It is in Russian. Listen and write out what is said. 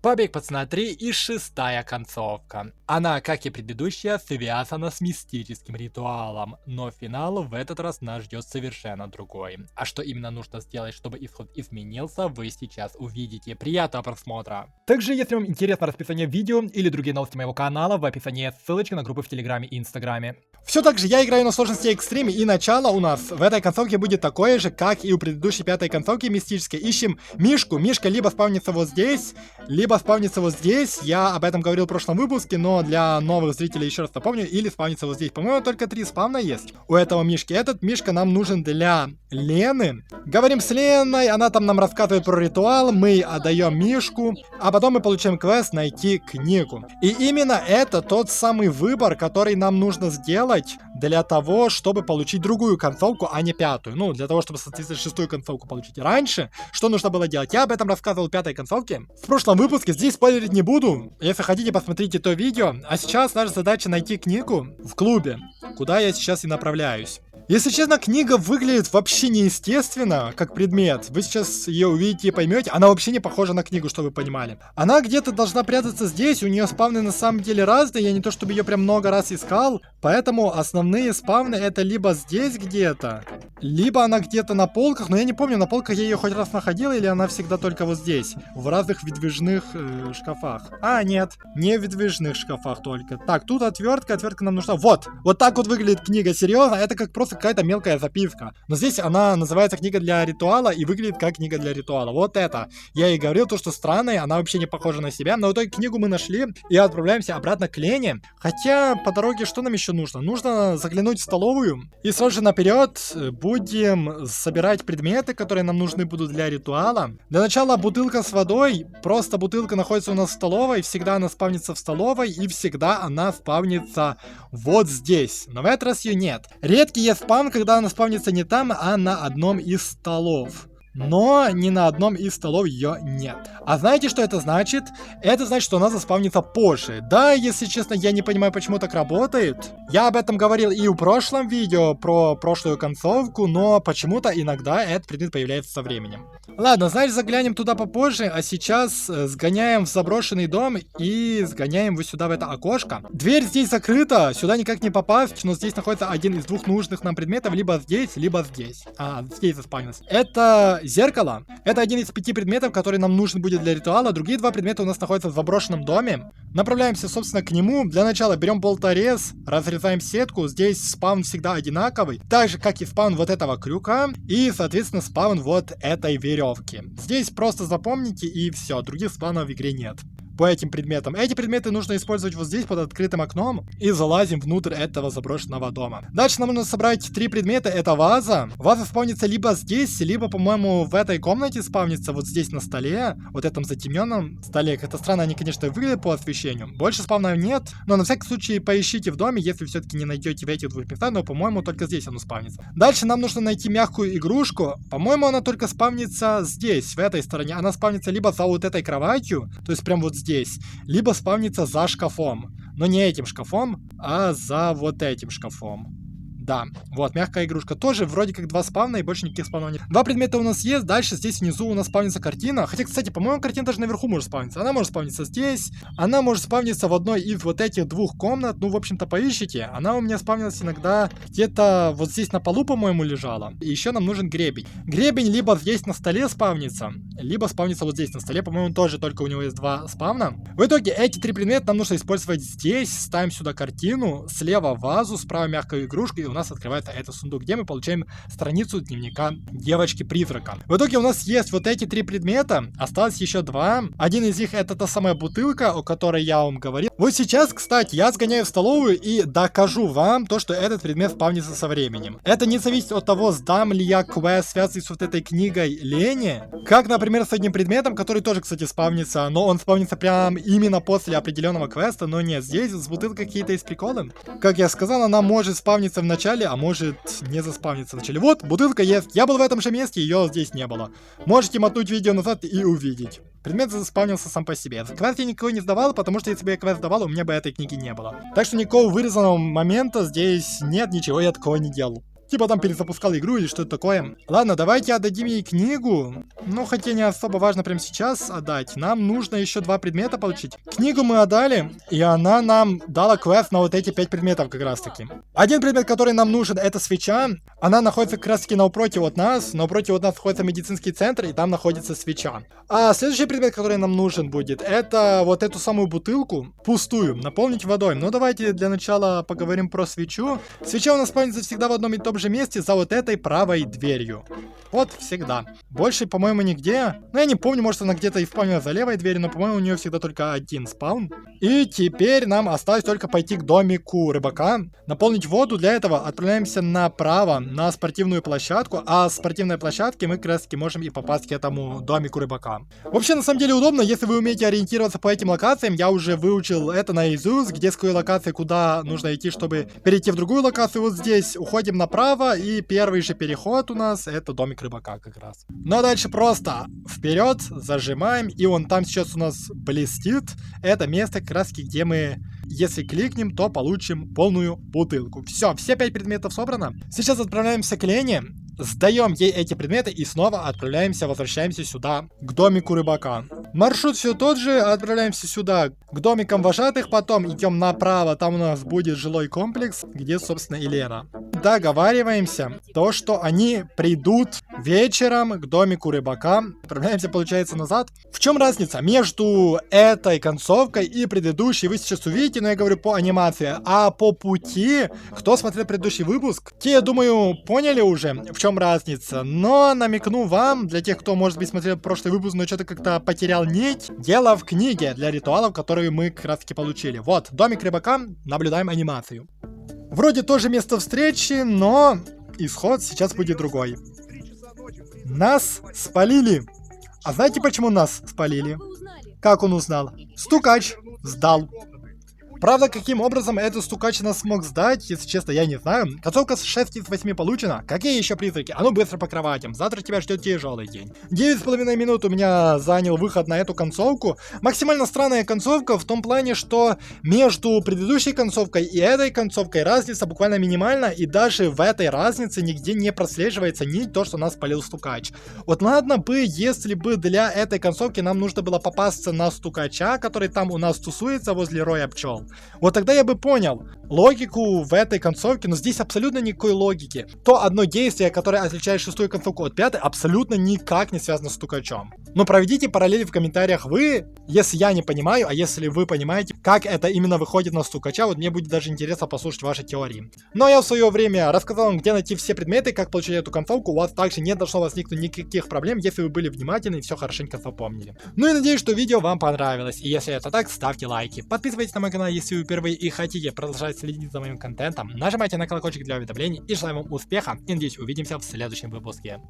Побег пацана 3 и 6-я концовка. Она, как и предыдущая, связана с мистическим ритуалом, но финал в этот раз нас ждет совершенно другой. А что именно нужно сделать, чтобы исход изменился, вы сейчас увидите. Приятного просмотра! Также, если вам интересно расписание видео или другие новости моего канала, в описании ссылочка на группы в Телеграме и Инстаграме. Все так же я играю на сложности экстриме, и начало у нас в этой концовке будет такое же, как и у предыдущей 5-й концовки мистической. Ищем Мишку. Мишка либо спавнится вот здесь, либо спавнится вот здесь. Я об этом говорил в прошлом выпуске, но для новых зрителей еще раз напомню. Или спавнится вот здесь. По-моему, только 3 спавна есть у этого Мишки. Этот Мишка нам нужен для Лены. Говорим с Леной, она там нам рассказывает про ритуал, мы отдаем Мишку, а потом мы получаем квест найти книгу. И именно это тот самый выбор, который нам нужно сделать для того, чтобы получить другую концовку, а не 5-ю. Ну, для того, чтобы, соответственно, 6-ю концовку получить раньше, что нужно было делать? Я об этом рассказывал в 5-й концовке в прошлом выпуске, здесь спойлерить не буду. Если хотите, посмотрите то видео. А сейчас наша задача найти книгу в клубе, куда я сейчас и направляюсь. Если честно, книга выглядит вообще неестественно, как предмет. Вы сейчас ее увидите и поймете. Она вообще не похожа на книгу, чтобы вы понимали. Она где-то должна прятаться здесь. У нее спавны на самом деле разные. Я не то чтобы ее прям много раз искал. Поэтому основные спавны это либо здесь где-то, либо она где-то на полках. Но я не помню, на полках я ее хоть раз находил, или она всегда только вот здесь. В разных выдвижных шкафах. А, нет. Не в выдвижных шкафах только. Так, тут отвертка. Отвертка нам нужна. Вот. Вот так вот выглядит книга. Серьезно. Это как просто какая-то мелкая записка. Но здесь она называется книга для ритуала и выглядит как книга для ритуала. Вот это. Я и говорил, то, что странная, она вообще не похожа на себя. Но в итоге книгу мы нашли и отправляемся обратно к Лене. Хотя по дороге что нам еще нужно? Нужно заглянуть в столовую и сразу же наперед будем собирать предметы, которые нам нужны будут для ритуала. Для начала бутылка с водой. Просто бутылка находится у нас в столовой. Всегда она спавнится в столовой и всегда она спавнится вот здесь. Но в этот раз ее нет. Редкий спавн, когда она спавнится не там, а на одном из столов. Но ни на одном из столов ее нет. А знаете, что это значит? Это значит, что она заспавнится позже. Да, если честно, я не понимаю, почему так работает. Я об этом говорил и в прошлом видео про прошлую концовку, но почему-то иногда этот предмет появляется со временем. Ладно, значит, заглянем туда попозже, а сейчас сгоняем в заброшенный дом и сгоняем вот сюда в это окошко. Дверь здесь закрыта, сюда никак не попасть, но здесь находится один из двух нужных нам предметов, либо здесь, либо здесь. А, здесь заспавнился. Это зеркало. Это один из 5 предметов, который нам нужен будет для ритуала. Другие 2 предмета у нас находятся в заброшенном доме. Направляемся, собственно, к нему. Для начала берем болторез, разрезаем сетку. Здесь спаун всегда одинаковый. Так же, как и спаун вот этого крюка. И, соответственно, спаун вот этой веревки. Здесь просто запомните и все. Других спаунов в игре нет. По этим предметам. Эти предметы нужно использовать вот здесь под открытым окном и залазим внутрь этого заброшенного дома. Дальше нам нужно собрать 3 предмета. Это ваза. Ваза спавнится либо здесь, либо, по-моему, в этой комнате спавнится вот здесь на столе. Вот этом затемненном столе. Это странно, они, конечно, выглядят по освещению. Больше спавнов нет, но на всякий случай поищите в доме, если все-таки не найдете в этих 2 местах, но, по-моему, только здесь оно спавнится. Дальше нам нужно найти мягкую игрушку. По-моему, она только спавнится здесь, в этой стороне. Она спавнится либо за вот этой кроватью, то есть прям вот здесь, либо спавнится за шкафом. Но не этим шкафом, а за вот этим шкафом. Да, вот, мягкая игрушка. Тоже вроде как 2 спавна и больше никаких спавнов нет. 2 предмета у нас есть. Дальше здесь внизу у нас спавнится картина. Хотя, кстати, по-моему, картина даже наверху может спавниться. Она может спавниться здесь. Она может спавниться в одной из вот этих 2 комнат. Ну, в общем-то, поищите. Она у меня спавнилась иногда где-то вот здесь на полу, по-моему, лежала. И еще нам нужен гребень. Гребень либо здесь на столе спавнится, либо спавнится вот здесь на столе. По-моему, тоже только у него есть 2 спавна. В итоге эти 3 предмета нам нужно использовать здесь. Ставим сюда картину. Слева вазу, справа мягкую игрушку. И у нас открывается этот сундук, где мы получаем страницу дневника девочки-призрака. В итоге у нас есть вот эти 3 предмета, осталось еще 2. Один из них это та самая бутылка, о которой я вам говорил. Вот сейчас, кстати, я сгоняю в столовую и докажу вам то, что этот предмет спавнится со временем. Это не зависит от того, сдам ли я квест, связанный с вот этой книгой Лене, как, например, с одним предметом, который тоже, кстати, спавнится, но он спавнится прям именно после определенного квеста, но нет, здесь с бутылкой какие-то есть приколы. Как я сказал, она может спавниться в начале, а может не заспавниться в начале. Вот, бутылка есть. Я был в этом же месте, ее здесь не было. Можете мотнуть видео назад и увидеть. Предмет заспавнился сам по себе. Квест я никакой не сдавал, потому что если бы я квест сдавал, у меня бы этой книги не было. Так что никакого вырезанного момента здесь нет, ничего я такого не делал. Типа там перезапускал игру или что-то такое. Ладно, давайте отдадим ей книгу. Ну, хотя не особо важно прямо сейчас отдать. Нам нужно еще 2 предмета получить. Книгу мы отдали, и она нам дала квест на вот эти 5 предметов как раз таки. Один предмет, который нам нужен, это свеча. Она находится как раз таки напротив от нас. Напротив от нас находится медицинский центр, и там находится свеча. А следующий предмет, который нам нужен будет, это вот эту самую бутылку, пустую, наполнить водой. Ну, давайте для начала поговорим про свечу. Свеча у нас спавнится всегда в одном и том же месте, за вот этой правой дверью. Вот, всегда. Больше, по-моему, нигде. Ну, я не помню, может, она где-то и спавнила за левой дверью, но, по-моему, у нее всегда только один спаун. И теперь нам осталось только пойти к домику рыбака, наполнить воду. Для этого отправляемся направо на спортивную площадку, а с спортивной площадки мы как раз таки можем и попасть к этому домику рыбака. Вообще, на самом деле, удобно, если вы умеете ориентироваться по этим локациям. Я уже выучил это наизусть, где с какой локации куда нужно идти, чтобы перейти в другую локацию. Вот здесь уходим направо, и первый же переход у нас это домик рыбака как раз. Ну а дальше просто вперед, зажимаем, и он там сейчас у нас блестит. Это место как раз где мы, если кликнем, то получим полную бутылку. Все 5 предметов собрано. Сейчас отправляемся к Лене, сдаем ей эти предметы и снова возвращаемся сюда, к домику рыбака. Маршрут все тот же, отправляемся сюда, к домикам вожатых, потом идем направо, там у нас будет жилой комплекс, где, собственно, и Лена. Договариваемся, то, что они придут вечером к домику рыбака. Отправляемся, получается, назад. В чем разница между этой концовкой и предыдущей, вы сейчас увидите, но я говорю по анимации. А по пути, кто смотрел предыдущий выпуск, те, я думаю, поняли уже, в чем разница. Но намекну вам, для тех, кто, может быть, смотрел прошлый выпуск, но что-то как-то потерял нить. Дело в книге для ритуалов, которые мы как раз таки получили. Вот, домик рыбака, наблюдаем анимацию. Вроде тоже место встречи, но исход сейчас будет другой. Нас спалили. А знаете, почему нас спалили? Как он узнал? Стукач сдал. Правда, каким образом этот стукач нас смог сдать, если честно, я не знаю. Концовка с 6 из 8 получена. Какие еще призраки? А ну быстро по кроватям. Завтра тебя ждет тяжелый день. 9,5 минут у меня занял выход на эту концовку. Максимально странная концовка в том плане, что между предыдущей концовкой и этой концовкой разница буквально минимальна. И даже в этой разнице нигде не прослеживается ни то, что нас спалил стукач. Вот ладно бы, если бы для этой концовки нам нужно было попасться на стукача, который там у нас тусуется возле роя пчел. Вот тогда я бы понял логику в этой концовке, но здесь абсолютно никакой логики. То одно действие, которое отличает шестую концовку от пятой, абсолютно никак не связано с стукачом. Но проведите параллели в комментариях вы, если я не понимаю, а если вы понимаете, как это именно выходит на стукача, вот мне будет даже интересно послушать ваши теории. Но я в свое время рассказал вам, где найти все предметы, как получить эту концовку, у вас также не должно возникнуть никаких проблем, если вы были внимательны и все хорошенько запомнили. Ну и надеюсь, что видео вам понравилось, и если это так, ставьте лайки, подписывайтесь на мой канал, если вы впервые и хотите продолжать следить за моим контентом, нажимайте на колокольчик для уведомлений и желаю вам успеха, и надеюсь увидимся в следующем выпуске.